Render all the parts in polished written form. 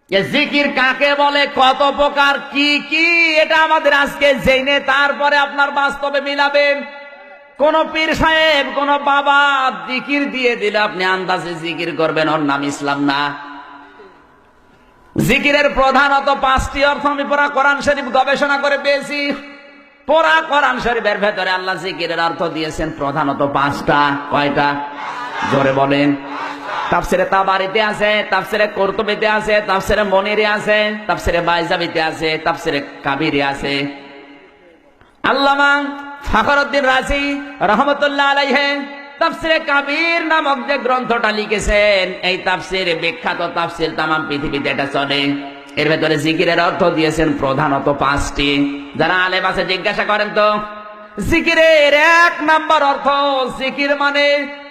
জিকির কাকে বলে, কত প্রকার, কি কি, এটা আমাদের আজকে জেনে তারপরে আপনার বাস্তবে মিলাবেন। কোন পীর সাহেব, কোন বাবা জিকির দিয়ে দিলে আপনি আন্দাজে জিকির করবেন, ওর নাম ইসলাম না। জিকিরের প্রধানত 5টি অর্থ আমি পুরা কোরআন শরীফ গবেষণা করে পেয়েছি। পুরা কোরআন শরীফের ভেতরে আল্লাহ জিকিরের অর্থ দিয়েছেন প্রধানত 5টা। কয়টা? জোরে বলেন। তাফসিরে তাবারিতে আছে, তাফসিরে কুরতুবিতে আছে, তাফসিরে মনিরে আছে, তাফসিরে বাইজাবিতে আছে, তাফসিরে কাবিরে আছে। আল্লামা ফখরুদ্দিন রাজি রহমতুল্লাহ আলাইহি তাফসিরে কাবির নামক যে গ্রন্থটা লিখেছেন, এই তাফসির বিখ্যাত তাফসির, তামাম পৃথিবীতে এটা চলে। এর ভেতরে জিকিরের অর্থ দিয়েছেন প্রধানত 5টি। যারা আলেম আছে জিজ্ঞাসা করেন তো, জিকিরের 1 নাম্বার অর্থ, জিকির মানে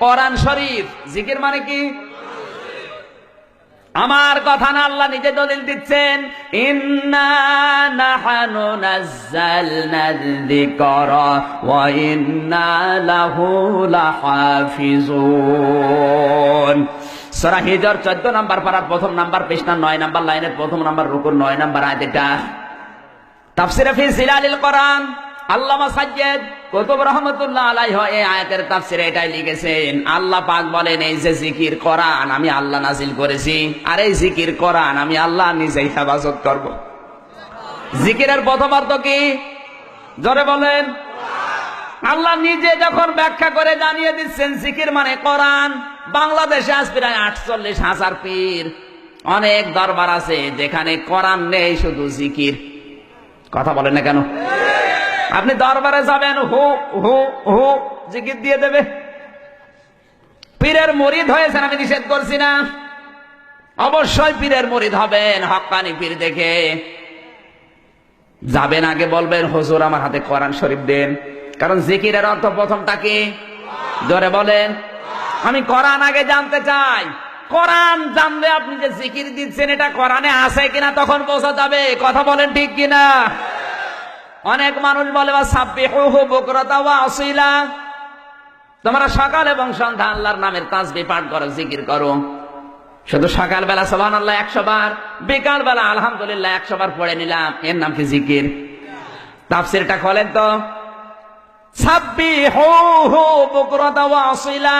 কোরআন শরীফ। জিকির মানে কি? আমার কথা না, আল্লাহ নিজে দলিল দিচ্ছেন, ইন্না নাহনু নাযালনা যিকরা ওয়া ইন্না লাহু লাহাফিজুন। সূরা হিজর 14 নাম্বার পারার 1ম নাম্বার পৃষ্ঠা 9 নাম্বার লাইনের 1ম নাম্বার রুকুর 9 নাম্বার আয়াত। এটা তাফসিরে ফি জিলালিল কোরআন আল্লামা সাজ্জাদ কুতুব রহমাতুল্লাহ আলাইহি এই আয়াতের তাফসিরে এটাই লিখেছেন। আল্লাহ পাক বলেন, এই যে জিকির কোরআন আমি আল্লাহ নাজিল করেছি, আর এই জিকির কোরআন আমি আল্লাহ নিজেই হেফাজত করব। জিকিরের প্রথম অর্থ কি? জোরে বলেন। আল্লাহ নিজে যখন ব্যাখ্যা করে জানিয়ে দিচ্ছেন জিকির মানে কোরআন। বাংলাদেশে আজ প্রায় 48,000 পীর, অনেক দরবার আছে যেখানে কোরআন নেই, শুধু জিকির। কথা বলেন না কেন? আপনি দরবারে যাবেন, হু হু হু জিকির দিয়ে দেবে। পীরের মুরিদ হয়েছেন, আমি নিষেধ করছি না, অবশ্যই পীরের মুরিদ হবেন, হক্কানি পীর দেখে যাবেন। আগে বলবেন, হুজুর আমার হাতে কোরআন শরীফ দেন। কারণ জিকিরের অর্থ প্রথমটা কি? জোরে বলেন। আমি কোরআন আগে জানতে চাই। কোরআন জানলে আপনি যে জিকির দিচ্ছেন এটা কোরআনে আছে কিনা তখন বোঝা যাবে। কথা বলেন ঠিক কিনা? অনেক মানুষ বলে, সাব্বিহুহু বুকরাতা ওয়া আসিলা, তোমরা সকাল এবং সন্ধ্যা আল্লাহর নামের তাসবিহ পাঠ করো, জিকির করো। শুধু সকাল বেলা সুবহানাল্লাহ 100 বার, বিকাল বেলা আলহামদুলিল্লাহ 100 বার পড়ে নিলাম, এর নাম কি জিকির? তাফসীরটা খোলেন তো, সাব্বিহুহু বুকরাতা ওয়া আসিলা।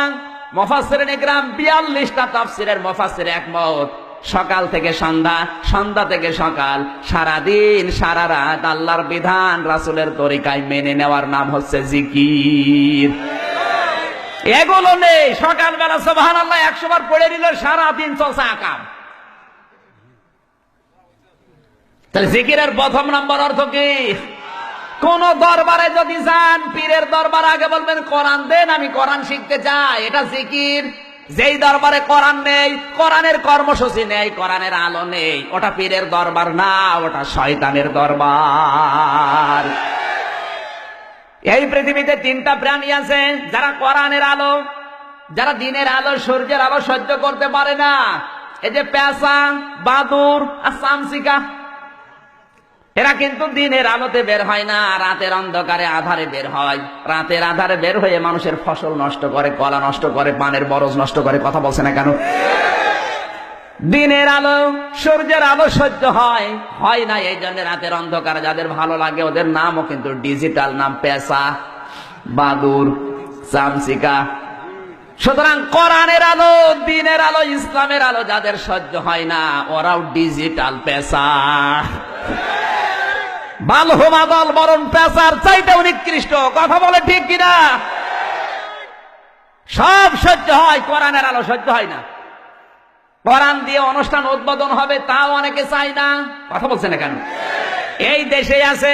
মুফাসসিরিন ইকরাম 42টা তাফসীরের মুফাসসির একমত, সকাল থেকে সন্ধ্যা, সন্ধ্যা থেকে সকাল, সারাদিন সারা রাত আল্লাহর বিধান রাসূলের তরিকায় মেনে নেওয়ার নাম হচ্ছে জিকির। এগুলো নেই, সকালবেলা সুবহানাল্লাহ 100 বার পড়ে নিল, সারাদিন চলছে আকাম। তাহলে জিকিরের প্রথম নম্বর অর্থ কি? কোন দরবারে যদি যান, পীরের দরবার, আগে বলবেন কোরআন দেন, আমি কোরআন শিখতে চাই, এটা জিকির। যেই দরবারে কোরআন নেই, কোরআনের কর্মসূচি নেই, কোরআনের আলো নেই, ওটা পীরের দরবার না, ওটা শয়তানের দরবার। এই পৃথিবীতে 3টা প্রাণী আছে যারা কোরআনের আলো, যারা দিনের আলো, সূর্যের আলো সহ্য করতে পারে না। এই যে পেঁচা, বাদুড় আর চামচিকা, এরা কিন্তু দিনের আলোতে বের হয় না, রাতের অন্ধকারে আধারে বের হয়। রাতের আধারে বের হয়ে মানুষের ফসল নষ্ট করে, কলা নষ্ট করে, পানের বরজ নষ্ট করে। কথা বলছে না কেন? দিনের আলো, সূর্যের আলো সহ্য হয় না, এই জন্য রাতের অন্ধকারে যাদের ভালো লাগে ওদের নামও কিন্তু ডিজিটাল নাম, পেঁচা, বাদুর, চামচিকা। সুতরাং কোরআনের আলো, দিনের আলো, ইসলামের আলো যাদের সহ্য হয় না, ওরাও ডিজিটাল পেঁচা। বালহুমা দল বরণ পেঁচার চাইতেও নিকৃষ্ট। কথা বলে ঠিক কিনা? সব সহ্য হয়, কোরআনের আলো সহ্য হয় না। কোরআন দিয়ে অনুষ্ঠান উদ্বোধন হবে, তাও অনেকে চায় না। কথা বলছে না কেন? এই দেশে আছে,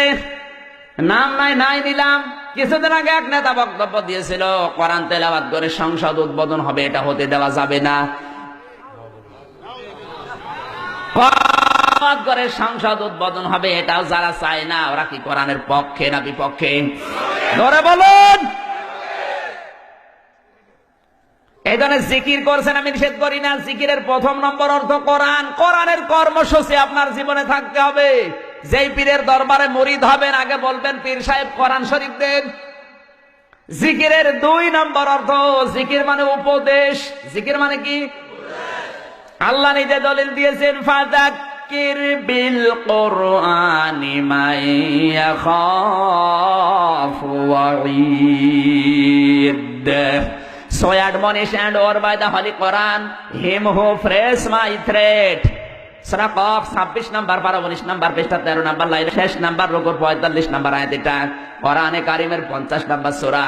নাম নাই নিলাম, কিছুদিন আগে এক নেতা বক্তব্য দিয়েছিল, কোরআন তেলাওয়াত করে সংসদ উদ্বোধন হবে, এটা হতে দেওয়া যাবে না। করে সংসদ উদ্বোধন হবে, এটাও যারা চায় না, ওরা কি কোরআনের পক্ষে না বিপক্ষে? ধরে বলুন। এই জন্য জিকির করছেন, আমি নিষেধ করি না। জিকিরের প্রথম নম্বর অর্থ কোরআন। কোরআনের কর্মসূচি আপনার জীবনে থাকতে হবে। যেই পীরের দরবারে মুরিদ হবেন, আগে বলবেন, পীর সাহেব কোরআন শরীফ দেন। জিকিরের 2 নম্বর অর্থ, জিকির মানে উপদেশ। জিকির মানে কি? আল্লাহ নিজে দলিল দিয়েছেন, ফাযাক্কির বিল কুরআনি মান ইয়াখাফু ওয়াঈদ। So admonish and over by the Holy Quran him who fears my threat. Surah cough 26 number পারা 19 নাম্বার পৃষ্ঠা 13 নাম্বার লাইন শেষ নাম্বার রুকুর 45 নাম্বার আয়াত। এটা কোরআনে কারীমের 50 নাম্বার সূরা।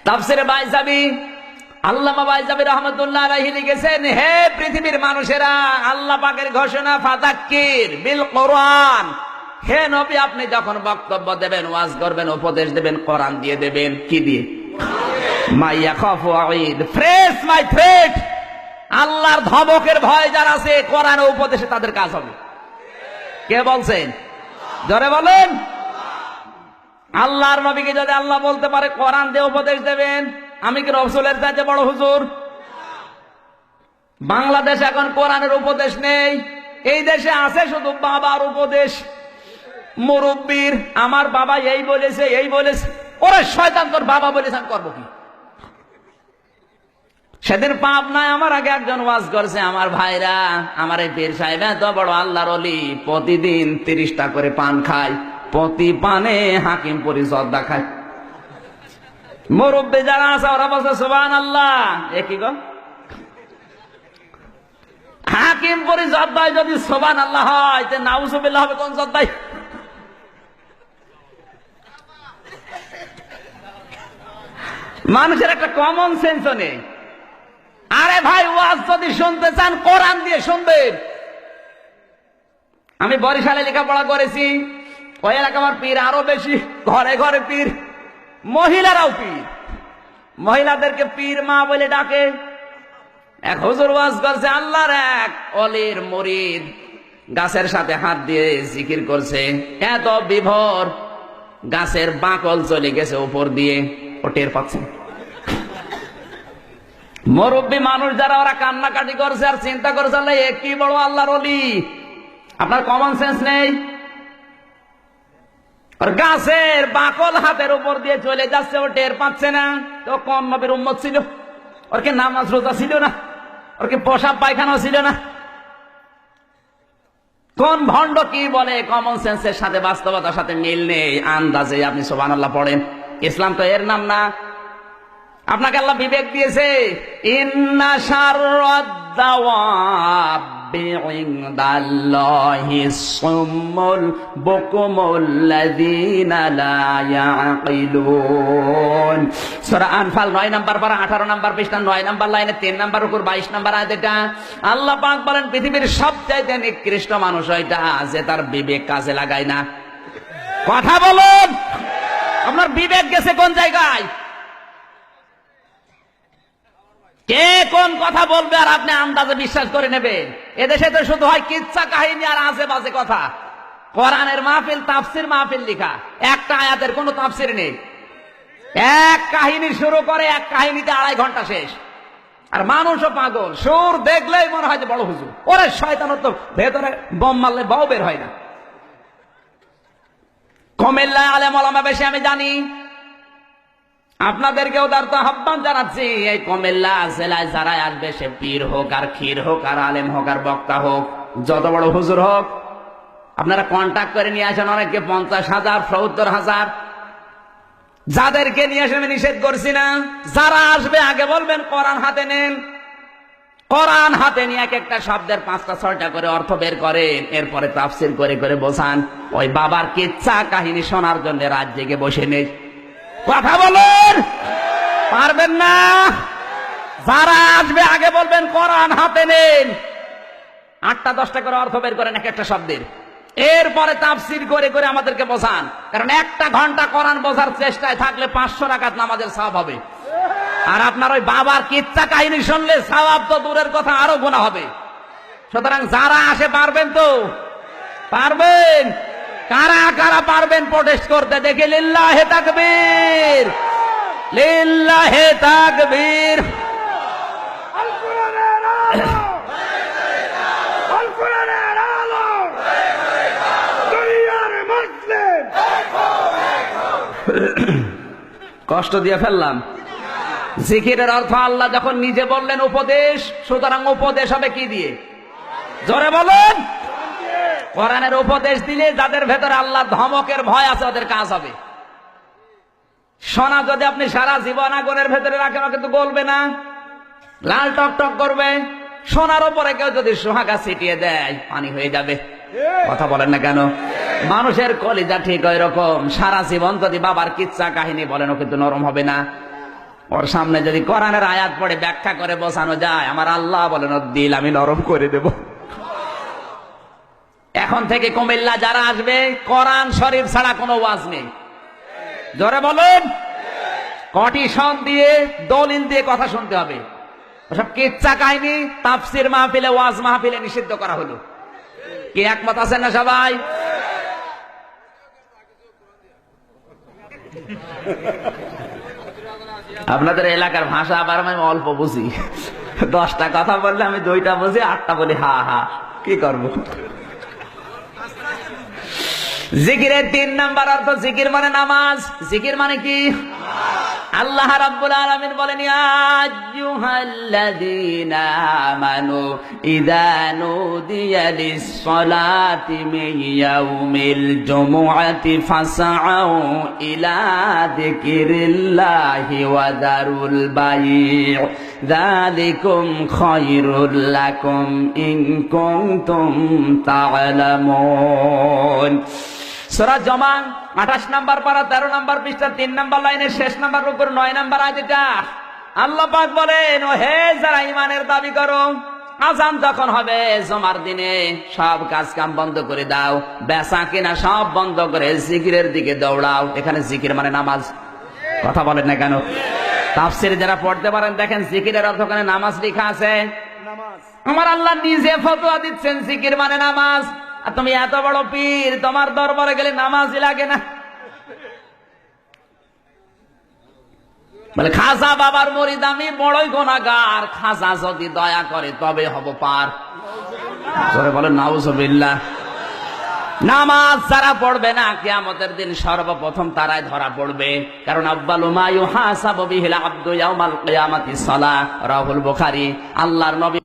তাফসীরে বাইজাবি আল্লামা বাইজাবি রাহমাতুল্লাহ আলাইহি লিখেছেন, হে পৃথিবীর মানুষেরা, আল্লাহ পাকের ঘোষণা ফাযাক্কির বিল কোরআন। হে নবী, আপনি যখন বক্তব্য দেবেন, ওয়াজ করবেন, উপদেশ দেবেন, কোরআন দিয়ে দেবেন। কি দিয়ে? মা ইয়াখাফু ওয়াঈদ, ফ্রেস মাই থ্রেট। আল্লাহর ধমকের ভয় যার আছে, কোরআন ও উপদেশে তাদের কাজ হবে। কে বলছেন? জোরে বলেন। আল্লাহর নবীকে যদি আল্লাহ বলতে পারে কোরআন দিয়ে উপদেশ দেবেন, আমি কি রাসূলের চাইতে বড় হুজুর? বাংলাদেশ এখন কোরআনের উপদেশ নেই, এই দেশে আছে শুধু বাবার উপদেশ, মুরব্বীর। আমার বাবা এই বলেছে, এই বলেছে। ওরে শয়তান, তোর বাবা বলেছে, আমি করবো কি? সেদিন পাপ নাই, আমার আগে একজন ওয়াজ করছে, আমার ভাইরা, আমার এই পীর সাহেব এত বড় আল্লাহর ওলি, প্রতিদিন 30টা করে পান খায়, প্রতি পানে হাকিমপুরি জর্দা খায়। মুরব্বী যারা আছে ওরা বলছে সুবহানাল্লাহ। এ কি গো? হাকিমপুরি জর্দায় যদি সুবহানাল্লাহ হয়, তে নাউজুবিল্লাহ হবে কোন জর্দায়? মানুষের একটা কমন সেন্সও নেই। আরে ভাই, ওয়াজ যদি শুনতে চান কোরআন দিয়ে শুনবেন। আমি বরিশালে লেখাপড়া করেছি, ওই এলাকা আমার পীর আরো বেশি, ঘরে ঘরে পীর, মহিলারাও পীর। মহিলাদেরকে পীর মা বলে ডাকে। এক হুজুর ওয়াজ করছে, আল্লাহর এক অলির মুরিদ গাছের সাথে হাত দিয়ে জিকির করছে, এত বিভোর, গাছের বাকল চলে গেছে উপর দিয়ে, ও টের পাচ্ছে। মুরব্বী মানুষ যারা, ওরা কান্নাকাটি করছে আর চিন্তা করছে, আল্লাহ এ কি বড় আল্লাহর ওলি। আপনার কমন সেন্স নেই। আর গাছের বাকল হাতের উপর দিয়ে চলে যাচ্ছে, ও টের পাচ্ছে না। তো কোন নবীর উম্মত ছিল? ওর কি নামাজ রোজা ছিল না? ওর কি পোশাক পায়খানা ছিল না? কোন ভণ্ড কি বলে? কমন সেন্সের সাথে বাস্তবতার সাথে মিল নেই। আন্দাজে আপনি সুবহানাল্লাহ পড়েন। ইসলাম তো এর নাম না। আপনাকে আল্লাহ বিবেক দিয়েছে। ইন্না শাররাদ দাওয়াবি ইনদাল্লাহিস সুম্মুল বুকুমুল লাযীনা লা ইয়াকিলুন। সূরা আনফাল 9 নাম্বার পারা 18 নাম্বার পৃষ্ঠা 9 নাম্বার লাইনে 3 নাম্বার উপর 22 নাম্বার আয়াত। এটা আল্লাহ পাক বলেন, পৃথিবীর সবচাইতে নিকৃষ্ট মানুষ ওইটা যে তার বিবেক কাজে লাগায় না। কথা বলুন, আপনার বিবেক গেছে কোন জায়গায়? কে কোন কথা বলবে আর আপনি আন্দাজে বিশ্বাস করে নেবেন? এদেশে তো শুধু হয় কিচ্ছা কাহিনী আর আজে বাজে কথা। কোরআনের মাহফিল, তাফসির মাহফিল লেখা, একটা আয়াতের কোনো তাফসির নেই। এক কাহিনী শুরু করে, এক কাহিনীতে 2.5 ঘন্টা শেষ। আর মানুষও পাগল, সুর দেখলেই মনে হয় যে বড় হুজুর। ওরে শয়তানের তো ভেতরে বোম মারলে বাও বের হয় না। কুমিল্লায় আলেম ওলামা বেশি, আমি জানি। আপনাদেরকেও উদারত আহ্বান জানাচ্ছি, এই কুমিল্লা জেলায় যারা আসবে, সে পীর হোক আর ক্ষীর হোক আর আলেম হোক আর বক্তা হোক, যত বড় হুজুর হোক, আপনারা কন্ট্যাক্ট করে নিয়ে আসেন। অনেককে 50,000, 70,000, যাদেরকে নিয়ে আসে আমি নিষেধ করছি না। যারা আসবে আগে বলবেন কোরআন হাতে নেন। কোরআন হাতে নিয়ে এক একটা শব্দের 5টা 6টা করে অর্থ বের করেন, এরপরে তাফসির করে করে বোঝান। ওই বাবার কিচ্ছা কাহিনী শোনার জন্য রাত জেগে বসে নেই। কথা বলুন, পারবেন না? যারা আসবে আগে বলবেন কোরআন হাতে নেন, 8টা 10টা করে অর্থ বের করেন এক একটা শব্দের, এরপরে তাফসির করে করে আমাদেরকে বোঝান। কারণ 1 ঘন্টা কোরআন বোঝার চেষ্টায় থাকলে 500 রাকাত নামাজের সওয়াব হবে। আর আপনার ওই বাবার কিচ্ছা কাহিনী শুনলে সওয়াব তো দূরের কথা, আরো গুনাহ হবে। সুতরাং যারা আসে পারবেন তো? পারবেন? কারা কারা পারবেন প্রোটেস্ট করতে দেখে? লিল্লাহে তাকবীর, লিল্লাহে তাকবীর। আল কোরআনের আলো, আল কোরআনের আলো, দুনিয়ার মুসলিম। কষ্ট দিয়ে ফেললাম? জিকিরের অর্থ আল্লাহ যখন নিজে বললেন উপদেশ, সুতরাং উপদেশ হবে কি দিয়ে? জোরে বলেন। কোরআনের উপদেশ দিলে যাদের ভেতরে আল্লাহ ধমকের ভয় আছে ওদের কাজ হবে। সোনা যদি আপনি সারা জীবন আগুনের ভেতরে রাখেন ও কিন্তু গলবে না, লাল টক টক করবে। সোনার উপরে কেউ যদি সোহাগা ছিটিয়ে দেয় পানি হয়ে যাবে। কথা বলেন না কেন? মানুষের কলিজা ঠিক ওই রকম, সারা জীবন যদি বাবার কিচ্ছা কাহিনী বলেন ও কিন্তু নরম হবে না। ওর সামনে যদি কোরআনের আয়াত পড়ে ব্যাখ্যা করে বোঝানো যায়, আমার আল্লাহ বলেন ওর দিল আমি নরম করে দেব। এখন থেকে কুমিল্লা যারা আসবে, কোরআন শরীফ ছাড়া কোনো ওয়াজ নেই। জোরে বলেন। কটিশন দিয়ে দলিল দিয়ে কথা শুনতে হবে। ওসব কিচ্ছা কাহিনী তাফসির মাহফিলে, ওয়াজ মাহফিলে নিষিদ্ধ করা হলো। কি একমত আছেন না সবাই? আপনাদের এলাকার ভাষা আবার আমি অল্প বুঝি। 10টা কথা বললে আমি 2টা বুঝি, 8টা বলি হা হা। কি করব? জিকিরের 3 নাম্বার অর্থ, জিকির মানে নামাজ। জিকির মানে কি? আল্লাহ রাব্বুল আলামিন বলেন, ইয়া আইয়ুহাল্লাযীনা আমানু ইযা নুদিয়া লিস-সালাতি মিন ইয়াউমিল জুমুআতি ফাসআউ ইলা যিকিরিল্লাহি ওয়া যারুল বাই' যালিকুম খায়রুল লাকুম ইন কুনতুম তা'লামুন। সূরা জমা 28 নাম্বার পারা 13 নাম্বার পৃষ্ঠা 3 নাম্বার লাইনের শেষ নাম্বার রুকুর 9 নাম্বার আয়াতটা আল্লাহ পাক বলেন, ও হে যারা ঈমানের দাবি করো, আযান যখন হবে জুমার দিনে সব কাজ কাম বন্ধ করে দাও, বেচা কিনা সব বন্ধ করে জিকিরের দিকে দৌড়াও। এখানে জিকির মানে নামাজ। কথা বলেন না কেন? তাফসীর যারা পড়তে পারেন দেখেন জিকিরের অর্থ ওখানে নামাজ লেখা আছে। আমার আল্লাহ নিজে ফতোয়া দিচ্ছেন জিকির মানে নামাজ। আর তুমি এত বড় পীর, তোমার দরবারে গেলে নামাজই লাগে না? বলে খাজা বাবার মুরিদ আমি, বড়ই গুনাহগার, খাজা যদি দয়া করে তবে হব পার। জোরে বলেন নাউজুবিল্লাহ। নামাজ যারা পড়বে না কিয়ামতের দিন সর্বপ্রথম তারাই ধরা পড়বে। কারণ আব্বালু মা ইউহাসাবু বিহিল আবদু ইয়াউমাল কিয়ামাতিস সালাহ, রাহুল বুখারী। আল্লাহর নবী